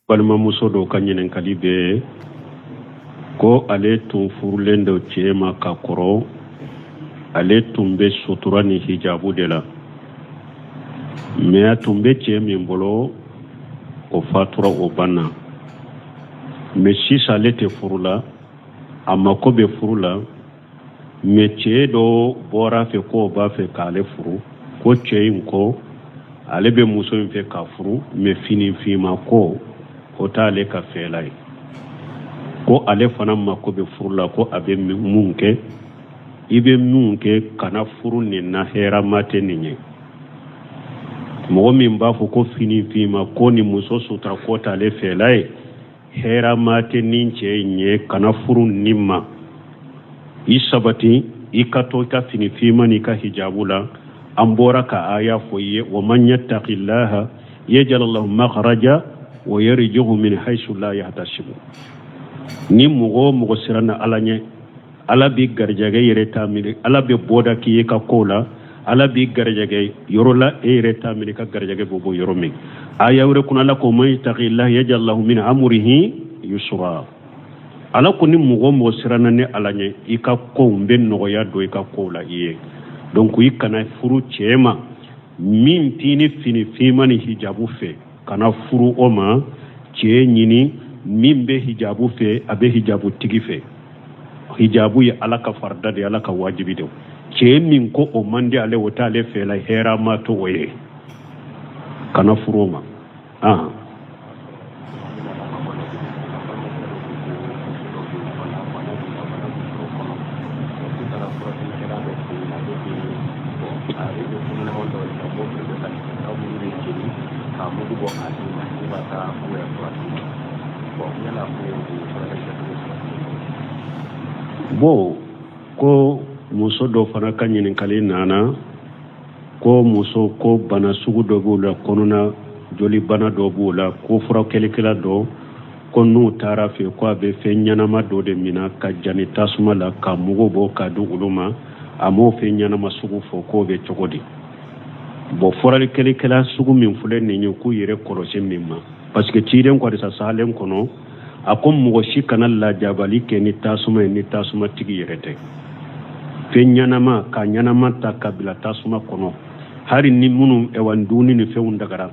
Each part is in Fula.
balma muso do kanyenen kalibe ko ale tun furulen do cema ka koro ale tun be sutura ni hijabu de la mais a tun be cɛ min bolo o fatura o banna mais sisan ale tɛ furu la a mako bɛ furu la mais cɛ dɔ bɔra fɛ ko o b'a fɛ k'ale furu ko cɛ in ko ale bɛ muso in fɛ k'a furu mais finifima ko o t'ale ka fɛla ye ko ale fana mako bɛ furu la ko a bɛ mun kɛ i bɛ mun kɛ kana furu nin na hɛrɛma tɛ nin ye mɔgɔ min b'a fɔ ko finifima ko ni muso sutura ko t'ale fɛla ye hɛrɛma tɛ nin cɛ in ye kana furu nin ma i sabati i ka to i ka finifima n'i ka hijabu la an bɔra ka aya fɔ i ye wa man yattaqillaha yaj'al lahu makhraja wa yarzuqhu min haythu la yahtasib ni mɔgɔ mɔgɔ siranna ala ɲɛ ala bi garijɛgɛ yɛrɛ ta minɛ ala bɛ bɔda k'i ye ka kow la ala bi garijɛgɛ yɔrɔ la e yɛrɛ ta minɛ ka garijɛgɛ bɔ bɔ yɔrɔ min aya wɛrɛ kun ala ko man yattaqillaha yaj'al lahu min amrihi yusra ala ko ni mɔgɔ mɔgɔ siranna ni ala ɲɛ i ka kow bɛ nɔgɔya don i ka kow la i ye donc i kana furu cɛ ma min t'i ni finifima ni hijabu fɛ kana furu o ma cɛ ɲini min bɛ hijabu fɛ a bɛ hijabu tigi fɛ hijabu ye ala ka farida de ala ka wajibi de cɛ min ko o man di ale o t'ale fɛ la hɛrɛ ma to o ye kana furu o ma bo ko muso dɔ fana ka ɲininkali nana ko muso ko bana sugu dɔ b'o la kɔnɔna joli bana dɔ b'o la ko furakɛlikɛla dɔ ko n'u taara fɛ ko a bɛ fɛn ɲɛnama dɔ de minɛ ka jani tasuma la ka mugu bɔ ka di olu ma a m'o fɛn ɲɛnama sugu fɔ k'o bɛ cogo di bon furakɛlikɛla sugu min filɛ nin ye k'u yɛrɛ kɔlɔsi min ma parce que ciden kɔrisa salen kɔnɔ a ko mɔgɔ si kana lajabali kɛ ni tasuma ye ni tasuma tigi yɛrɛ tɛ fɛn ɲɛnama ka ɲɛnama ta ka bila tasuma kɔnɔ hali ni minnu dumuni ni fɛnw dagara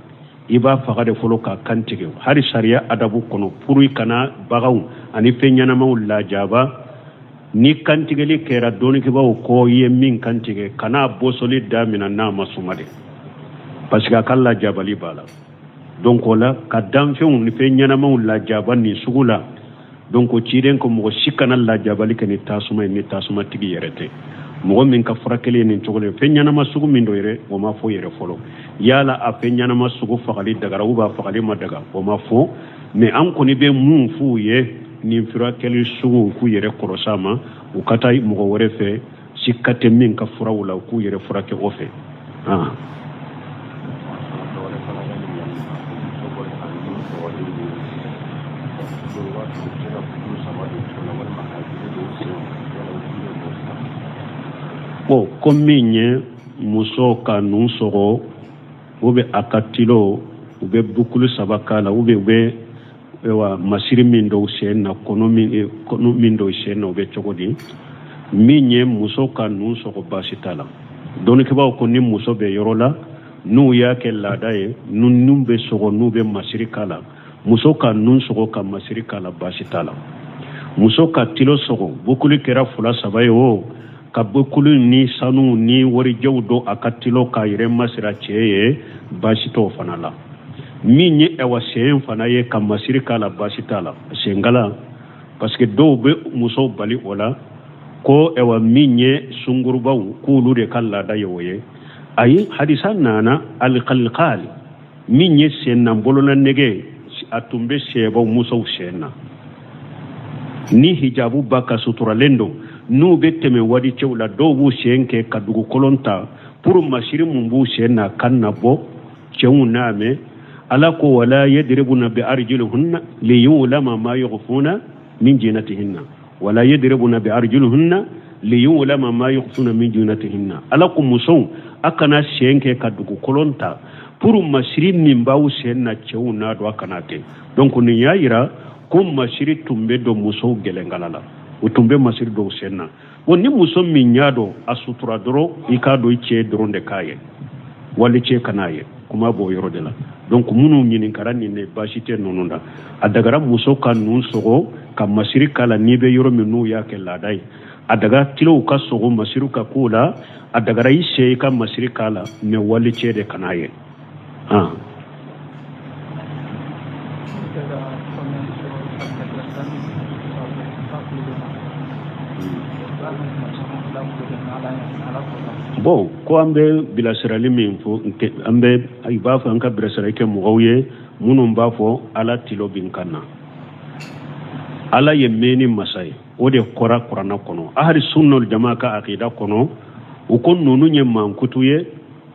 i b'a faga de fɔlɔ ka kan tigɛ hali sariya adabu kɔnɔ pour i kana baganw ani fɛn ɲɛnamaw lajaba ni kantigɛli kɛra dɔɔninkɛbaw kɔ i ye min kantigɛ kana bɔsɔli damina n'a ma suma de parce que a ka lajabali b'a la donc o la ka danfɛnw ni fɛn ɲɛnamaw lajaba nin sugu la donc ciden ko mɔgɔ si kana lajabali kɛ ni tasuma ye ni tasuma tigi yɛrɛ tɛ mɔgɔ min ka furakɛli ye nin cogo la fɛn ɲɛnama sugu min dɔ yɛrɛ o ma fɔ yɛrɛ fɔlɔ yala a fɛn ɲɛnama sugu fagali dagara ou b'a fagali ma daga o ma fɔ mais an kɔni bɛ mun f'u ye nin furakɛli sugu k'u yɛrɛ kɔlɔsi ma u ka taa mɔgɔ wɛrɛ fɛ si ka tɛ min ka furaw la k'u yɛrɛ furakɛ o fɛ bon ko min ye muso ka nun sɔgɔ ou bien a ka tilo u bɛ bukulu saba k'a la ou bien u bɛ masiri min dɔw sen na kɔnɔ min dɔw sen na u bɛ cogo di min ye muso ka nun sɔgɔ baasi t'a la dɔɔninkɛbaw ko ni muso bɛ yɔrɔ la n'u y'a kɛ laada ye nun bɛ sɔgɔ n'u bɛ masiri k'a la muso ka nun sɔgɔ ka masiri k'a la baasi t'a la muso ka tilo sɔgɔ bukulu kɛra 2 3 ye o ka bukulu ni sanu ni warijɛw don a ka tilo k'a yɛrɛ masira cɛ ye baasi t'o fana la min ye sen fana ye ka masiri k'a la baasi t'a la senkala parce que dɔw bɛ musow bali o la ko min ye sungurubaw k'olu de ka laada ye o ye ayi hadisa nana alqalqal min ye sen na bolona nege a tun bɛ sɛbaw musow sen na ni hijabu ba ka suturalen don n'u bɛ tɛmɛ wadi cɛw la dɔw b'u sen kɛ ka dugukolon ta pour masiri mun b'u sen na kan na bɔ cɛw n'a mɛn ala ko wala yadribuna bi arjulihunna liyulama ma yukhfuna min jinatihinna wala yadribuna bi arjulihunna liyulama ma yukhfuna min jinatihinna ala ko musow akana sen kɛ ka dugukolon ta pour masiri min bawu senna cewu na do kanake donc ni yaira ko masiri tumbe do muso gelengalala o tumbe masiri do senna woni muso min nyado asutura doro ikado ice doro de kaye wali ce kanaye kuma bo yoro de la donc munu nyinin karani ne bashite nonunda adagara muso kan nun sogo ka masiri kala nibe yoro minu yake ladai adaga tilo ka sogo masiru ka kula adagara ise ka masiri kala me wali ce de kanaye bon ko ambe bilasirali min fo ambe ay ba fa anka bilasirali ke mugawye munum ba fo ala tilo bin kanna ala yemeni masay o de kora qur'ana kono ahli sunnul jamaa ka aqida kono o kon nonu nye mankutuye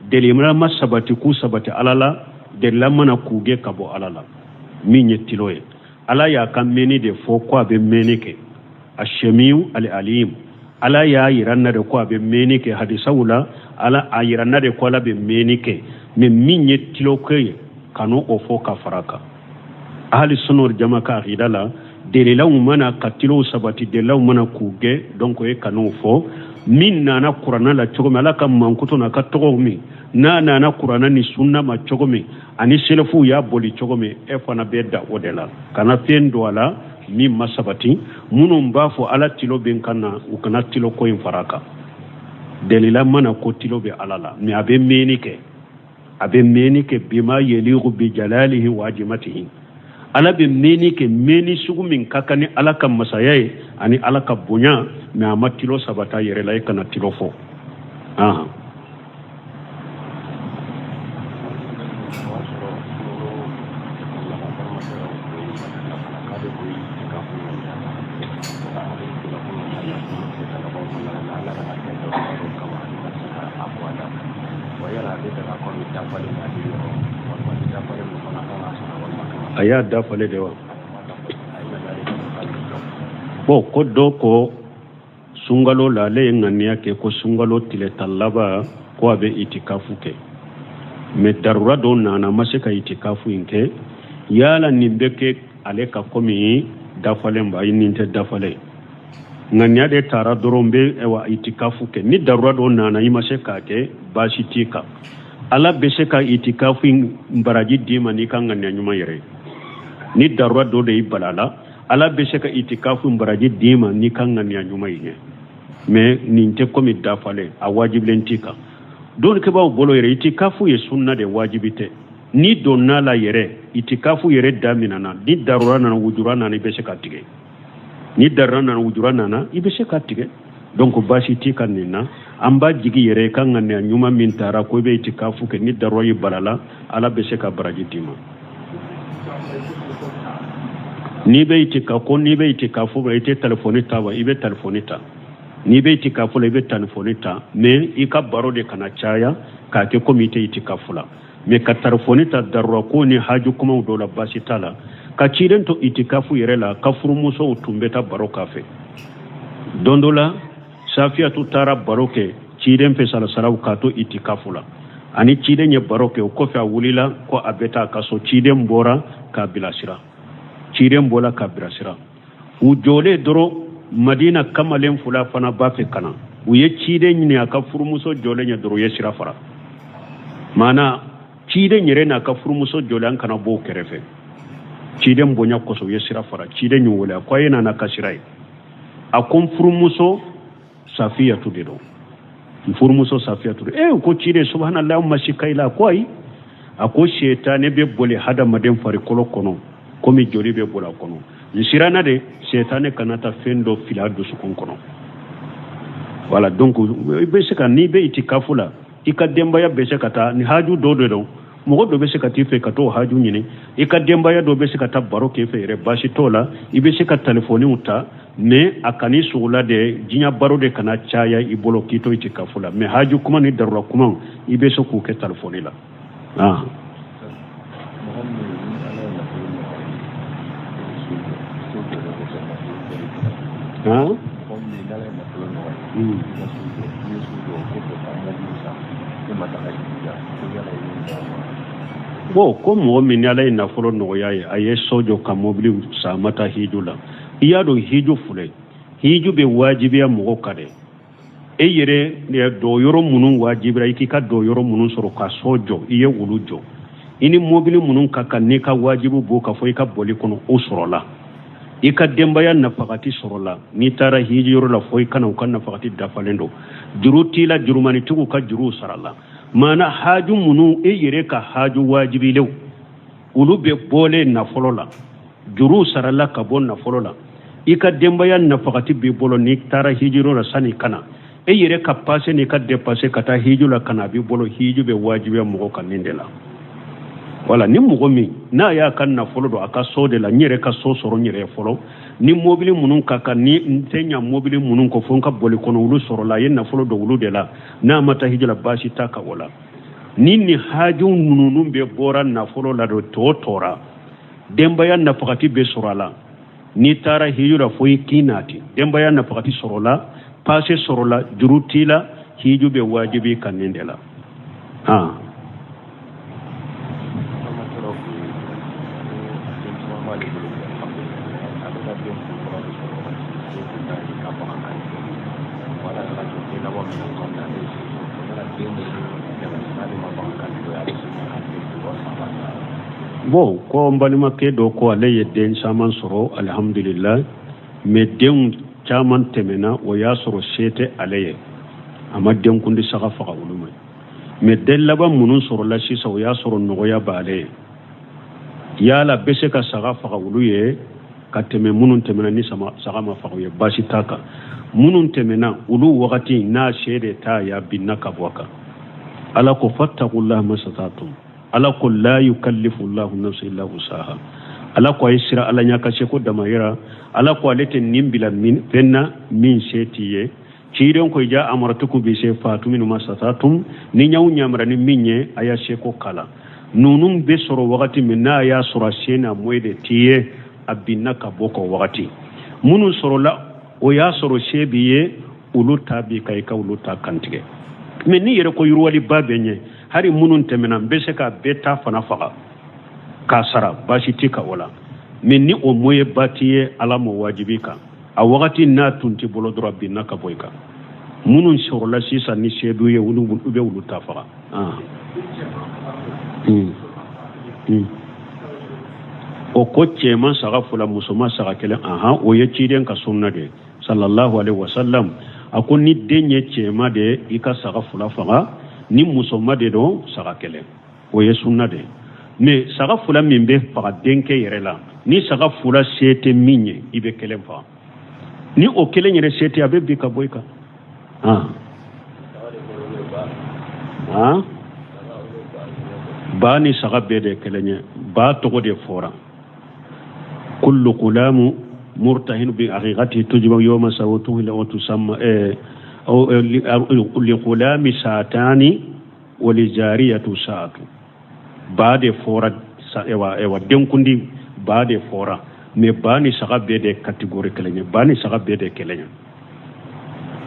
delimra masabati ku sabati alala de lamana kuge kabo alala min yettiloye ala ya kameni de fo ko abe menike ashamiu al-alim ala ya yiranna de ko abe menike hadisawula ala ayiranna de ko abe menike me min yettilo kay kanu o fo ka faraka ahli sunnah jamaa ka aqidala de law mana katilo sabati de law mana kuge donc e kanu fo min nana qur'ana la chogo ala kam mankuto na ka togo mi nana qur'ana ni sunna ma chogo mi ani selefu ya boli chogo mi e fana bedda odela kana fendo ala mi masabati munum bafo ala tilo ben kana u kana tilo ko in faraka delila mana ko tilo be alala mi abe menike bima yaliqu bi jalalihi wa ajmatihi ala be menike meni sugu min kakani ala kam masayaye ani ala ka bonya mi amatilo sabata yere la kana tilo fo aya dafale dewa bo ko doko sungalo lale ngania ke ko sungalo tile talaba ko abe itikafu ke me darura do nana maseka itikafu inke yala nimbeke aleka komi dafale mba ininte dafale ngania de tara dorombe ewa itikafu ke ni darura do nana imaseka ke bashitika ala beseka itikafu mbaraji dima ni kanga nyuma yere ni darura do de ibalala ala beseka itikafu mbaraji dima ni kanga nyuma yene me ninte komi dafale a wajiblentika don ke bawo bolo yere itikafu ye sunna de wajibite ni donna la yere itikafu yere daminana ni darura na wujurana ni beseka tige ni darura na wujurana na ibeseka tige donc bashi tika nina amba jigi yere kanga nyuma min tara ko be itikafu ke ni darura ibalala ala beseka baraji dima ni be itikafu ni be itikafu ba ite telefonita wa ibe telefonita ni be itikafu la ibe telefonita me ika baro de kana chaya ka ke komite itikafu la me ka telefonita darura ko ni haju kuma dola basi tala ka ciren to itikafu yere la kafuru muso utumbeta baro kafe dondola safia tu tara baroke ciren fe sala saraw ka to itikafu la ani ciren ye baroke ko fa wulila ko abeta kaso ciren bora ka bilasira ciren bola ka bilasira u jole doro madina kamalen fula fana bafe kana u ye ciren ni aka furmuso jole nya doro ye sira fara mana ciren yere na ka furmuso jole an kana bo kerefe ciren bonya koso ye sira fara ciren ni wala ko yana na kashirai akon furmuso safiya tudido furmuso safiya tudido ko cire subhanallahi mashikaila koi ako shetane be bole hada maden fari kolo kono komi jori be bola kono nisirana de shetane kanata fendo filado sukon kono wala donc be seka ni be itikafula ikademba ya be seka ta ni haju dodo mogo do be seka tife kato haju nyine ikademba ya do be seka ta baroke fe re bashi tola ibe seka telefoni uta me akani sugula de jinya baro de kana chaya ibolo kito itikafula me haju kuma ni darura kuma ibe so ku ke telefoni la bo ko mo min ala ina folo no yaye aye sojo ka mobili sa mata hijula iya do hiju fule hiju be wajibiya mo kade e yere ne do yoro munun wajibira iki ka do yoro munun soro ka sojo iye wulujo ini mobili munun ka kan ne ka wajibu bo ka foi ka boli kono o sorola ika dembaya nafakati sorola ni tara hiju yoro la foi kana kan nafakati dafalendo juruti la jurumani tugu ka juru sarala mana haju munu e yere ka haju wajibi lew ulu be bole na folola juru sarala ka bon na folola ika dembaya nafakati be bolo ni tara hijiro la sani kana e yere ka passe ni ka dépasser kata hiju la kana bi bolo hiju be wajibi mo kan nindela wala ni mo mi na ya kan na folo do aka so de la nyere ka so soro nyere folo ni mobili munun ka kan ni ntenya mobili munun ko fon ka boli kono wulu soro la yen na folo do wulu de la na mata hijula bashi taka wala ni ni haju munun be boran na folo la do to tora demba yan na fakati be sorala ni tara hijula foi kinati demba yan na fakati sorola passe sorola jurutila hiju be wajibi kan nindela bon ko mbalima ke do ko ale yedden saman soro alhamdulillah me den chaman temena o ya soro sete aleye amma den kundi saka faka uluma me den laba munun soro la sisa o ya soro no ya bale yala bese ka saka faka uluye ka teme munun temena ni sama saka ma faka ye bashi taka munun temena ulu wakati na shede ta ya binna kabwaka ala ko fattaqullaha masatatum ala ko la yukallifu Allahu nafsan illa wusaha ala ko ayisira ala nyaka se ko damayira ala ko alete nimbila min fenna min setiye ciiren ko ja amaratukum bi se fatu min masatatum ni nyaw nyamra ni minye aya se ko kala nunum be soro wakati min na ya sura sena moyde tiye abinna ka boko wakati munun soro la o ya soro shebiye ulu tabi kay ka ulu ta kantige men ni yere ko yurwali babenye hari munun temena mbese ka beta fana faga kasara bashi tika wala men ni o moye batiye ala mo wajibika a wakati na tunti bolo dro binna ka boyka munun sorola sisa ni sheduye ulu be ulu ta faga o ko cema saga fula musoma saga kele o ye ciden ka sunna de sallallahu alaihi wasallam akon ni denye cema de ika saga fula faga ni musoma de do saga kele o ye sunna de me saga fula min be faga denke yere la ni saga fula sete minye ibe kele fa ni o kele nyere sete abe bi ka boyka ba ni saga be de kele nye ba to de fora kullu qulamu مرتهن بأغيغته تجب يوم سوته لو تسمى أو لغلام ساعتان ولجارية ساعة بعد فورا ewa denkundi بعد فورا me bani saga bede category kelenya bani saga bede kelenya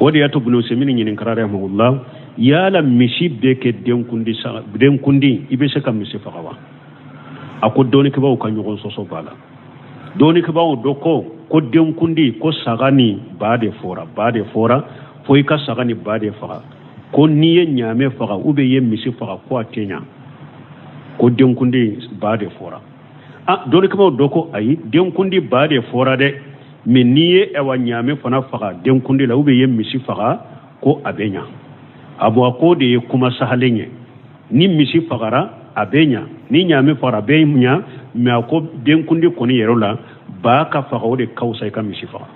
wodi yato bunu semini nyinin karare rahimahullah yala mishi beke denkundi ibe se kam misi fagawa ako doni ke bawo kan yogon soso bala doni ke bawo doko ko denkundi ko sagani bade fora foi ka sagani bade faga ko niye nyame faga ube ye misi faga ko atenya ko denkundi bade fora doni ke bawo doko ayi denkundi bade fora de me niye ewa nyame fana faga denkundi la ube ye misi faga ko abenya abo ko de kuma sahalenye ni misi fagara abenya ni nyame fara benya me ko denkundi koni yerola ba ka faga o de kausa ka misi faga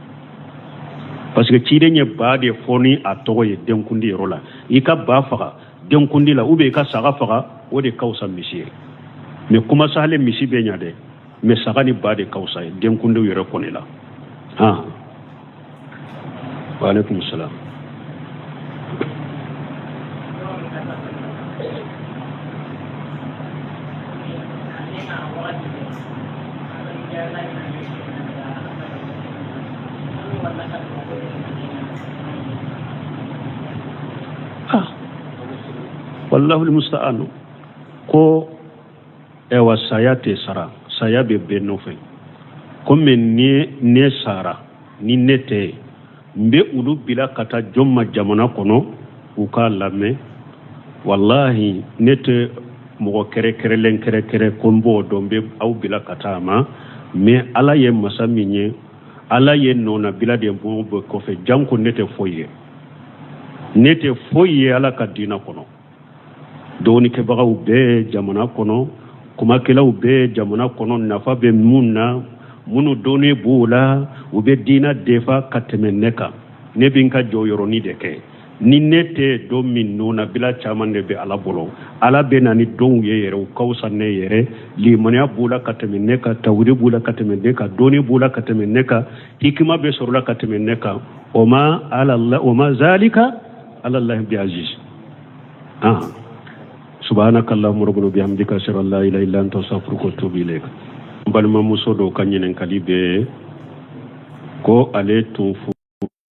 parce que ci denye ba de foni a togo ye denkundi yerola ika ba faga denkundi la ube ka saga faga o de kausa misi me kuma sahale misi benya de me saga ni ba de kausa denkundi yero koni la wa alaikum salam wallahu almusta'an ko ewa saya te sara saya be be nofɛ comme ne sara ni ne tɛ n bɛ olu bila ka taa jɔn ma jamana kɔnɔ u k'a lamɛn wallahi ne tɛ mɔgɔ kɛrɛkɛrɛn ko n b'o dɔn n bɛ aw bila ka taa ma mais ala ye masa min ye ala ye nɔna bila de bɔ bɔ kɔfɛ janko ne tɛ foyi ye ala ka diina kɔnɔ dɔɔnikɛbagaw bɛɛ jamana kɔnɔ kumakɛlaw bɛɛ jamana kɔnɔ nafa bɛ mun na minnu dɔnnen b'o la u bɛ diina defa ka tɛmɛ ne kan ne bɛ n ka jɔyɔrɔnin de kɛ ni ne tɛ dɔn min nɔna bila caman de bɛ ala bolo ala bɛ na ni dɔnw ye yɛrɛ u ka fisa ne yɛrɛ limaniya b'u la ka tɛmɛ ne kan tawhid b'u la ka tɛmɛ ne kan dɔnni b'u la ka tɛmɛ ne kan hikima bɛ sɔrɔ la ka tɛmɛ ne kan o ma zalika ala Allah bi aziz subhanaka allahumma rabbana bihamdika ashhadu an la ilaha illa anta astaghfiruka wa atubu ilayk balma muso do ka ɲininkali bɛ ko ale tun